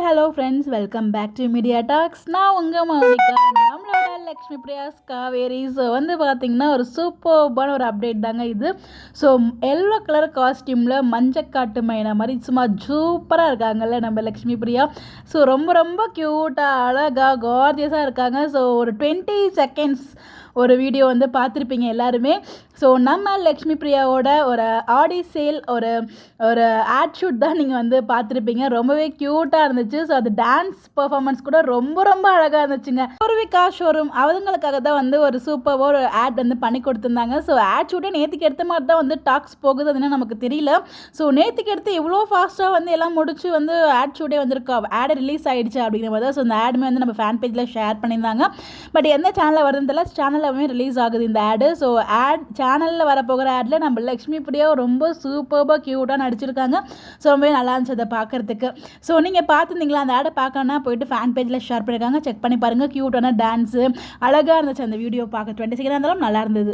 Hello friends, welcome back to Media Talks. நான் உங்கள் மௌனிகா. நம்மளோட லக்ஷ்மி பிரியாஸ் காவேரி பார்த்தீங்கன்னா ஒரு சூப்பர்பான ஒரு அப்டேட் தாங்க இது. ஸோ எல்லோ கலர் காஸ்டியூமில் மஞ்சக்காட்டு மைனா மாதிரி சும்மா சூப்பராக இருக்காங்கல்ல நம்ம லக்ஷ்மி பிரியா. ஸோ ரொம்ப ரொம்ப க்யூட்டாக அழகாக கார்ஜியஸாக இருக்காங்க. ஸோ ஒரு 20 செகண்ட்ஸ் ஒரு வீடியோ பார்த்துருப்பீங்க எல்லாருமே. ஸோ நம்ம லக்ஷ்மி பிரியாவோட ஒரு ஆடி சேல் ஒரு ஒரு ஆட் ஷூட் தான் நீங்கள் பார்த்துருப்பீங்க. ரொம்பவே க்யூட்டாக இருந்துச்சு. ஸோ அது டான்ஸ் பர்ஃபார்மன்ஸ் கூட ரொம்ப ரொம்ப அழகாக இருந்துச்சுங்க. பூர்விகா ஷோரூம் அவங்களுக்காக தான் ஒரு சூப்பராக ஒரு ஆட் பண்ணி கொடுத்துருந்தாங்க. ஸோ ஆட் ஷூட்டே நேற்றுக்கு எடுத்த மாதிரி தான் டாக்ஸ் போகுது, அதுன்னு நமக்கு தெரியல. ஸோ நேற்றுக்கு எடுத்து இவ்வளோ ஃபாஸ்ட்டாக எல்லாம் முடிச்சு ஆட் ஷூட்டே வந்திருக்கா, ஆட் ரிலீஸ் ஆகிடுச்சு அப்படிங்கிற மாதிரி தான். ஸோ இந்த ஆடுமே நம்ம ஃபேன் பேஜில் ஷேர் பண்ணியிருந்தாங்க. பட் எந்த சேனலில் வருதுன்னு தெரியல, சேனலில் ரிலீஸ் ஆகுது இந்த ஆடு. ஸோ ஆட் சேனலில் வரப்போகிற ஆடில் நம்ம லக்ஷ்மி பிரியா ரொம்ப சூப்பராக க்யூட்டாக நடிச்சிருக்காங்க. ஸோ ரொம்பவே நல்லா இருந்துச்சு அதை பார்க்குறதுக்கு. ஸோ நீங்கள் பார்த்துருந்தீங்களா? அந்த ஆடை பார்க்கணுன்னா போயிட்டு ஃபேன் பேஜில் ஷேர் பண்ணியிருக்காங்க, செக் பண்ணி பாருங்கள். க்யூட்டான டான்ஸு அழகாக இருந்துச்சு அந்த வீடியோ பார்க்க. 20 செகண்ட் இருந்தாலும் நல்லா இருந்தது.